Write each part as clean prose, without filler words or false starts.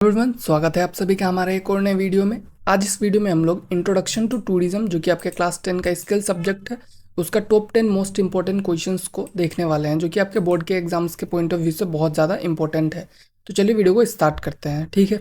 Everyone, स्वागत है आप सभी का हमारे एक और नए वीडियो में। आज इस वीडियो में हम लोग इंट्रोडक्शन टू टूरिज्म, जो कि आपके क्लास 10 का स्किल सब्जेक्ट है, उसका टॉप 10 मोस्ट इंपॉर्टेंट क्वेश्चंस को देखने वाले हैं, जो कि आपके बोर्ड के एग्जाम्स के पॉइंट ऑफ व्यू से बहुत ज़्यादा इंपॉर्टेंट है। तो चलिए वीडियो को स्टार्ट करते हैं, ठीक है।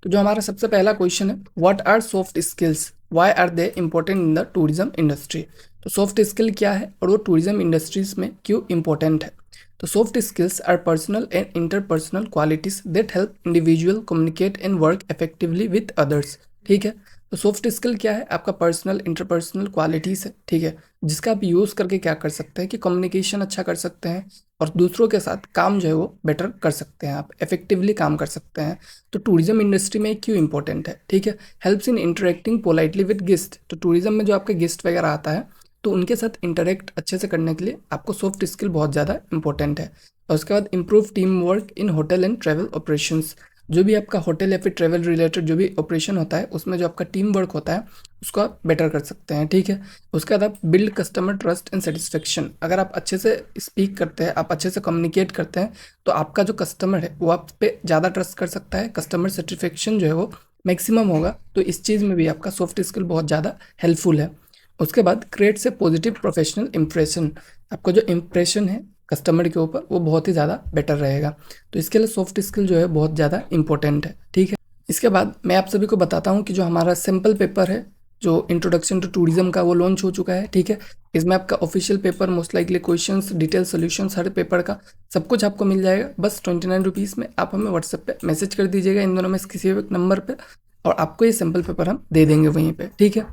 तो जो हमारा सबसे पहला क्वेश्चन है, what are soft skills, why are they important in the tourism industry. तो सॉफ्ट स्किल क्या है और वो टूरिज्म इंडस्ट्रीज में क्यों इंपॉर्टेंट है। तो soft skills are personal and interpersonal qualities that help individual communicate and work effectively with others. ठीक है। तो सॉफ्ट स्किल क्या है, आपका पर्सनल इंटरपर्सनल क्वालिटीज है, ठीक है, जिसका आप यूज़ करके क्या कर सकते हैं कि कम्युनिकेशन अच्छा कर सकते हैं और दूसरों के साथ काम जो है वो बेटर कर सकते हैं, आप इफेक्टिवली काम कर सकते हैं। तो टूरिज्म इंडस्ट्री में क्यों इंपॉर्टेंट है, ठीक है। Helps in interacting politely with guest. तो टूरिज्म में जो आपका गेस्ट वगैरह आता है तो उनके साथ इंटरेक्ट अच्छे से करने के लिए आपको सॉफ्ट स्किल बहुत ज़्यादा इंपॉर्टेंट है। और उसके बाद improve team work in hotel and travel operations. जो भी आपका होटल या फिर ट्रैवल रिलेटेड जो भी ऑपरेशन होता है उसमें जो आपका टीम वर्क होता है उसको आप बेटर कर सकते हैं, ठीक है। उसके बाद आप build customer trust and satisfaction. अगर आप अच्छे से स्पीक करते हैं, आप अच्छे से कम्युनिकेट करते हैं, तो आपका जो कस्टमर है वो आप पे ज़्यादा ट्रस्ट कर सकता है, कस्टमर सेटिस्फेक्शन जो है वो मैक्सिमम होगा। तो इस चीज़ में भी आपका सॉफ्ट स्किल बहुत ज़्यादा हेल्पफुल है। उसके बाद creates a positive professional impression. आपका जो इंप्रेशन है कस्टमर के ऊपर वो बहुत ही ज़्यादा बेटर रहेगा। तो इसके लिए सॉफ्ट स्किल जो है बहुत ज़्यादा इंपॉर्टेंट है, ठीक है। इसके बाद मैं आप सभी को बताता हूँ कि जो हमारा सिंपल पेपर है जो इंट्रोडक्शन टू टूरिज्म का वो लॉन्च हो चुका है, ठीक है। इसमें आपका official paper, most likely questions, detail solutions, हर पेपर का सब कुछ आपको मिल जाएगा बस 29 रुपीज़ में। आप हमें व्हाट्सएप पे मैसेज कर दीजिएगा इन दोनों में से किसी एक नंबर पे और आपको ये सिंपल पेपर हम दे देंगे वहीं पे, ठीक है।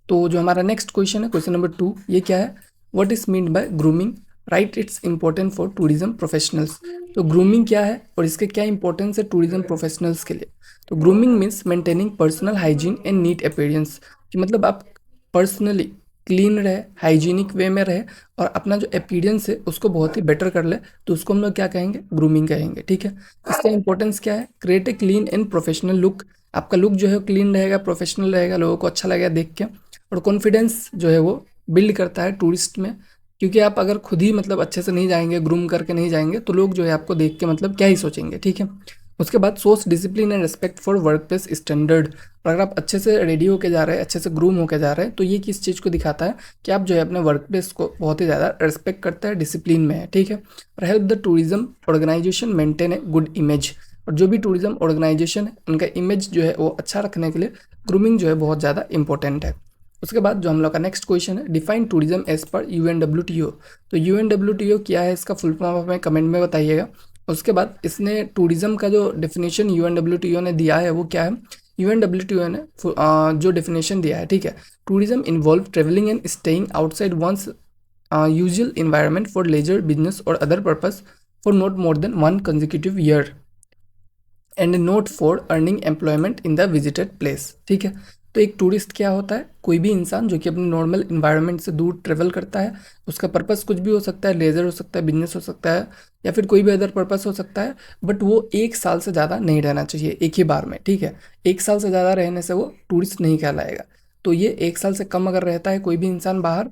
तो जो हमारा नेक्स्ट क्वेश्चन है, क्वेश्चन नंबर 2, ये क्या है, what is mean by grooming, right, it's important for tourism professionals. तो ग्रूमिंग क्या है और इसके क्या इंपॉर्टेंस है टूरिज्म प्रोफेशनल्स के लिए। तो grooming means maintaining personal hygiene and neat appearance, कि मतलब आप पर्सनली क्लीन रहे, हाइजीनिक वे में रहे और अपना जो अपीयरेंस है उसको बहुत ही बेटर कर ले, तो उसको हम लोग क्या कहेंगे, ग्रूमिंग कहेंगे, ठीक है। इसका इंपॉर्टेंस क्या है, create a clean and professional look. आपका लुक जो है क्लीन रहेगा, प्रोफेशनल रहेगा, लोगों को अच्छा लगेगा देख के। और कॉन्फिडेंस जो है वो बिल्ड करता है टूरिस्ट में, क्योंकि आप अगर खुद ही मतलब अच्छे से नहीं जाएंगे, ग्रूम करके नहीं जाएंगे, तो लोग जो है आपको देख के मतलब क्या ही सोचेंगे, ठीक है। उसके बाद source discipline and respect for work place standard. और अगर आप अच्छे से रेडी होके जा रहे हैं, अच्छे से ग्रूम होके जा रहे हैं, तो ये किस चीज़ को दिखाता है कि आप जो है अपने वर्क प्लेस को बहुत ही ज़्यादा रिस्पेक्ट करते हैं, डिसिप्लिन में है, ठीक है। और help the tourism organization maintain a good image. और जो भी टूरिज्म ऑर्गेनाइजेशन है उनका इमेज जो है वो अच्छा रखने के लिए ग्रूमिंग जो है बहुत ज़्यादा इंपॉर्टेंट है। उसके बाद जो हम लोग का नेक्स्ट क्वेश्चन है, define tourism as per UNWTO. तो यूएनडब्ल्यूटीओ क्या है, इसका फुल फॉर्म आप हमें कमेंट में बताइएगा। उसके बाद इसने टूरिज्म का जो डेफिनेशन यूएनडब्ल्यूटीओ ने दिया है वो क्या है। यूएनडब्ल्यूटीओ ने जो डेफिनेशन दिया है, ठीक है, tourism involve travelling and staying outside one's usual environment for leisure, business और other purpose for not more than 1 consecutive year and not for earning employment in the visited place, ठीक है। तो एक टूरिस्ट क्या होता है, कोई भी इंसान जो कि अपने नॉर्मल इन्वायरमेंट से दूर ट्रेवल करता है, उसका पर्पस कुछ भी हो सकता है, लेजर हो सकता है, बिजनेस हो सकता है या फिर कोई भी अदर पर्पस हो सकता है, बट वो 1 साल से ज़्यादा नहीं रहना चाहिए एक ही बार में, ठीक है। 1 साल से ज़्यादा रहने से वो टूरिस्ट नहीं कहलाएगा। तो ये 1 साल से कम अगर रहता है कोई भी इंसान बाहर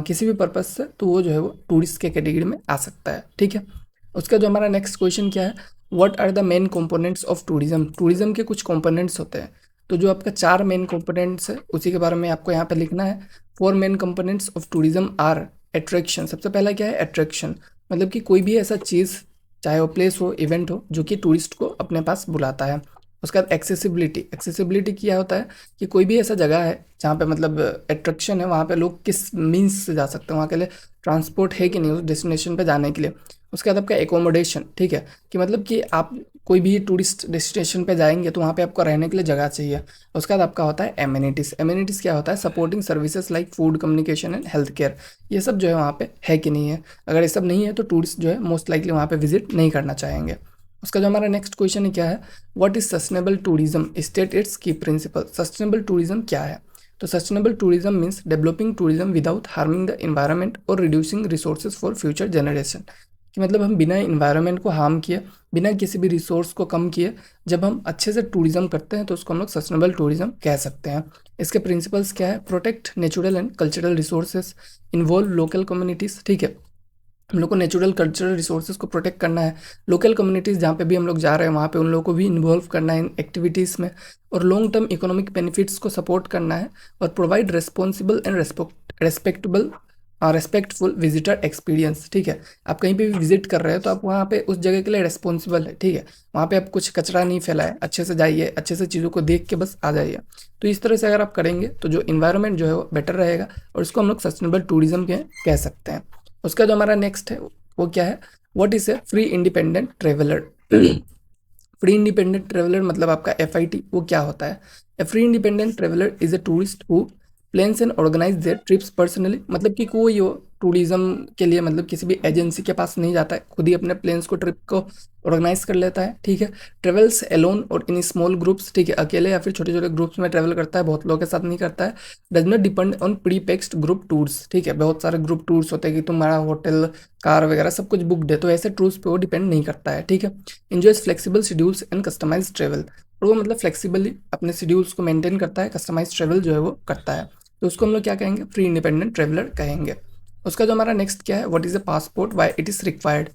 किसी भी पर्पस से, तो वो जो है वो टूरिस्ट के कैटेगरी में आ सकता है, ठीक है। उसका जो हमारा नेक्स्ट क्वेश्चन क्या है, what are the main components of tourism. Tourism के कुछ कंपोनेंट्स होते हैं, तो जो आपका 4 मेन कंपोनेंट्स है उसी के बारे में आपको यहाँ पे लिखना है। 4 main components of tourism are attraction. सबसे पहला क्या है, अट्रैक्शन, मतलब कि कोई भी ऐसा चीज़, चाहे वो प्लेस हो, इवेंट हो, जो कि टूरिस्ट को अपने पास बुलाता है। उसके बाद एक्सेसिबिलिटी। एक्सेसिबिलिटी क्या होता है कि कोई भी ऐसा जगह है जहाँ पे मतलब अट्रैक्शन है, वहाँ पे लोग किस मीन्स से जा सकते हैं, वहाँ के लिए ट्रांसपोर्ट है कि नहीं उस डेस्टिनेशन पे जाने के लिए। उसके बाद आपका एकोमोडेशन, ठीक है, कि मतलब कि आप कोई भी टूरिस्ट डेस्टिनेशन पे जाएंगे तो वहाँ पे आपको रहने के लिए जगह चाहिए। उसके बाद आपका होता है एमिनिटीज़। एमिनिटीज़ क्या होता है, supporting services like food, communication and health care. ये सब जो है वहाँ पे है कि नहीं है। अगर ये सब नहीं है तो टूरिस्ट जो है मोस्ट लाइकली वहाँ पे विजिट नहीं करना चाहेंगे। उसका जो हमारा नेक्स्ट क्वेश्चन है क्या है, what is sustainable tourism, state its key principle. Sustainable tourism क्या है। तो sustainable tourism means developing tourism without harming the environment और reducing resources for future generation. कि मतलब हम बिना इन्वायरमेंट को हार्म किए, बिना किसी भी रिसोर्स को कम किए जब हम अच्छे से टूरिज्म करते हैं तो उसको हम लोग सस्टेनेबल टूरिज्म कह सकते हैं। इसके प्रिंसिपल्स क्या है, protect natural and cultural resources, involve local communities, ठीक है, हम लोग को नेचुरल कल्चरल रिसोर्सेज को प्रोटेक्ट करना है, लोकल कम्युनिटीज़ जहाँ पे भी हम लोग जा रहे हैं वहाँ पे उन लोगों को भी इन्वॉल्व करना है इन एक्टिविटीज़ में, और लॉन्ग टर्म इकोनॉमिक बेनिफिट्स को सपोर्ट करना है, और provide responsible and respectful visitor experience. ठीक है, आप कहीं पे भी विजिट कर रहे हो तो आप वहाँ पे उस जगह के लिए रिस्पॉन्सिबल है। ठीक है, वहाँ पे आप कुछ कचरा नहीं फैलाए, अच्छे से जाइए, अच्छे से चीज़ों को देख के बस आ जाइए। तो इस तरह से अगर आप करेंगे तो जो इन्वायरमेंट जो है वो बेटर रहेगा, और इसको हम लोग सस्टेनेबल टूरिज्म के कह सकते हैं। उसका जो हमारा नेक्स्ट है वो क्या है, what is a free independent traveller. Free independent traveller मतलब आपका FIT वो क्या होता है। A free independent traveller is a tourist who plans and organise their trips personally, मतलब कि कोई वो टूरिज्म के लिए मतलब किसी भी एजेंसी के पास नहीं जाता है, खुद ही अपने प्लेन्स को ट्रिप को ऑर्गेनाइज कर लेता है। ठीक है, ट्रेवल्स एलोन और इन स्मॉल ग्रुप्स, ठीक है, अकेले या फिर छोटे छोटे ग्रुप्स में ट्रेवल करता है, बहुत लोगों के साथ नहीं करता है। Does not depend on pre packed group tours, ठीक है, बहुत सारे ग्रुप टूर्स होते हैं कि तुम्हारा होटल कार वगैरह सब कुछ बुक है, तो ऐसे टूर्स पे वो डिपेंड नहीं करता है। ठीक है, enjoys flexible schedules and customize travel, और वो मतलब फ्लेक्सिबली अपने शेड्यूल्स को मेंटेन करता है, कस्टमाइज ट्रेवल जो है वो करता है, तो उसको हम लोग क्या कहेंगे, फ्री इंडिपेंडेंट ट्रेवलर कहेंगे। उसका जो हमारा नेक्स्ट क्या है, what is a passport, why it is required.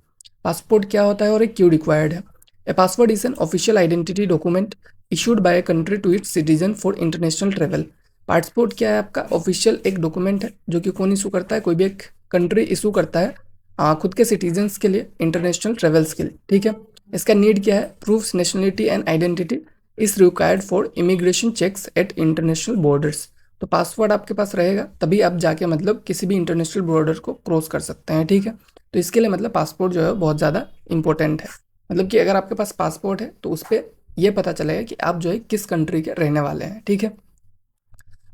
Passport क्या होता है और ये क्यों रिक्वायर्ड है। A passport is an official identity document issued by a country to its citizen for international travel. Passport क्या है, आपका ऑफिशियल एक डॉक्यूमेंट है जो कि कौन इशू करता है, कोई भी एक कंट्री इशू करता है खुद के सिटीजन्स के लिए इंटरनेशनल ट्रेवल्स के लिए। ठीक है, इसका नीड क्या है, proofs nationality and identity is required for immigration checks at international borders. तो पासवर्ड आपके पास रहेगा तभी आप जाके मतलब किसी भी इंटरनेशनल बॉर्डर को क्रॉस कर सकते हैं। ठीक है, तो इसके लिए मतलब पासपोर्ट जो है बहुत ज़्यादा इंपॉर्टेंट है, मतलब कि अगर आपके पास पासपोर्ट है तो उस पर यह पता चलेगा कि आप जो है किस कंट्री के रहने वाले हैं। ठीक है,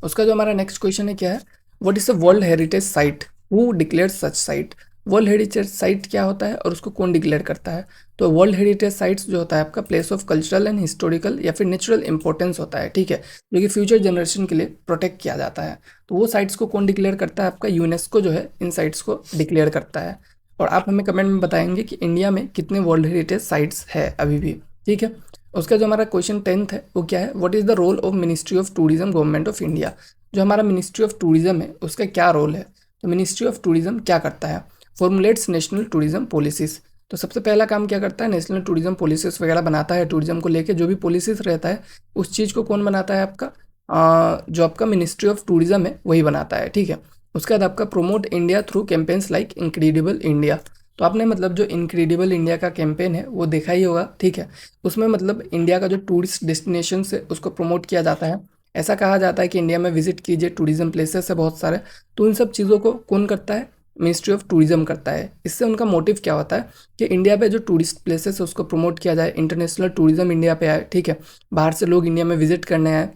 उसका जो हमारा नेक्स्ट क्वेश्चन है क्या है, what is a world heritage site, who declare such site. World heritage site क्या होता है और उसको कौन डिक्लेयर करता है। तो वर्ल्ड हेरिटेज साइट्स जो होता है आपका place of cultural and historical या फिर नेचुरल इंपॉर्टेंस होता है। ठीक है, जो कि फ्यूचर जनरेशन के लिए प्रोटेक्ट किया जाता है, तो वो साइट्स को कौन डिक्लेयर करता है, आपका यूनेस्को जो है इन साइट्स को डिक्लेयर करता है। और आप हमें कमेंट में बताएंगे कि इंडिया में कितने वर्ल्ड हेरिटेज साइट्स है अभी भी। ठीक है, उसका जो हमारा क्वेश्चन 10th है वो क्या है, what is the role of ministry of tourism government of India. जो हमारा मिनिस्ट्री ऑफ टूरिज्म है उसका क्या रोल है। तो मिनिस्ट्री ऑफ टूरिज्म क्या करता है, फॉर्मुलेट्स नेशनल टूरिज्म पॉलिसीज। तो सबसे पहला काम क्या करता है, नेशनल टूरिज्म पॉलिसीज वगैरह बनाता है, टूरिज्म को लेके जो भी पॉलिसीज रहता है उस चीज़ को कौन बनाता है, आपका जो आपका मिनिस्ट्री ऑफ टूरिज्म है वही बनाता है। ठीक है, उसके बाद आपका promote India through campaigns like incredible India. तो आपने मतलब जो इनक्रेडिबल इंडिया का कैंपेन है वो देखा ही होगा। ठीक है, उसमें मतलब इंडिया का जो टूरिस्ट डेस्टिनेशन है उसको प्रमोट किया जाता है। ऐसा कहा जाता है कि इंडिया में विजिट कीजिए, टूरिज्म प्लेसेस है बहुत सारे, तो इन सब चीज़ों को कौन करता है, मिनिस्ट्री ऑफ टूरिज्म करता है। इससे उनका मोटिव क्या होता है कि इंडिया पे जो टूरिस्ट प्लेसेस है उसको प्रमोट किया जाए, इंटरनेशनल टूरिज्म इंडिया पे आए। ठीक है, बाहर से लोग इंडिया में विजिट करने आए।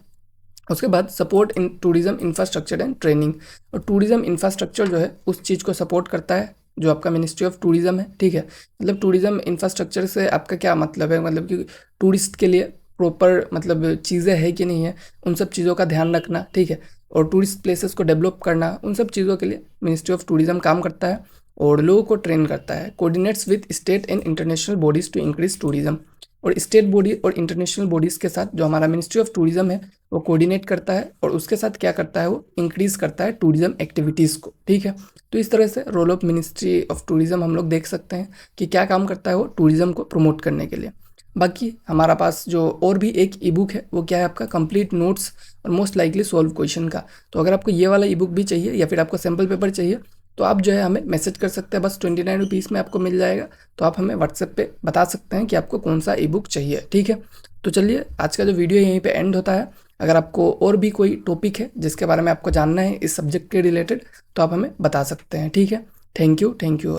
उसके बाद support in tourism infrastructure and training, और टूरिज्म इंफ्रास्ट्रक्चर जो है उस चीज़ को सपोर्ट करता है जो आपका मिनिस्ट्री ऑफ टूरिज्म है। ठीक है, मतलब टूरिज्म इंफ्रास्ट्रक्चर से आपका क्या मतलब है, मतलब कि टूरिस्ट के लिए प्रॉपर मतलब चीज़ें है कि नहीं है, उन सब चीज़ों का ध्यान रखना। ठीक है, और टूरिस्ट प्लेसेस को डेवलप करना, उन सब चीज़ों के लिए मिनिस्ट्री ऑफ टूरिज्म काम करता है और लोगों को ट्रेन करता है। Coordinates with state and international bodies to increase tourism, और स्टेट बॉडी और इंटरनेशनल बॉडीज़ के साथ जो हमारा मिनिस्ट्री ऑफ टूरिज्म है वो कोऑर्डिनेट करता है और उसके साथ क्या करता है, वो इंक्रीज़ करता है टूरिज्म एक्टिविटीज़ को। ठीक है, तो इस तरह से role of ministry of tourism हम लोग देख सकते हैं कि क्या काम करता है वो टूरिज्म को प्रमोट करने के लिए। बाकी हमारा पास जो और भी एक ई बुक है वो क्या है, आपका कंप्लीट नोट्स और मोस्ट लाइकली सॉल्व क्वेश्चन का। तो अगर आपको ये वाला ई बुक भी चाहिए या फिर आपको सैम्पल पेपर चाहिए तो आप जो है हमें मैसेज कर सकते हैं, बस 29 रुपीज़ में आपको मिल जाएगा। तो आप हमें व्हाट्सएप पे बता सकते हैं कि आपको कौन सा ई बुक चाहिए। ठीक है, तो चलिए आज का जो वीडियो यहीं पे एंड होता है। अगर आपको और भी कोई टॉपिक है जिसके बारे में आपको जानना है इस सब्जेक्ट के रिलेटेड तो आप हमें बता सकते हैं। ठीक है, थैंक यू।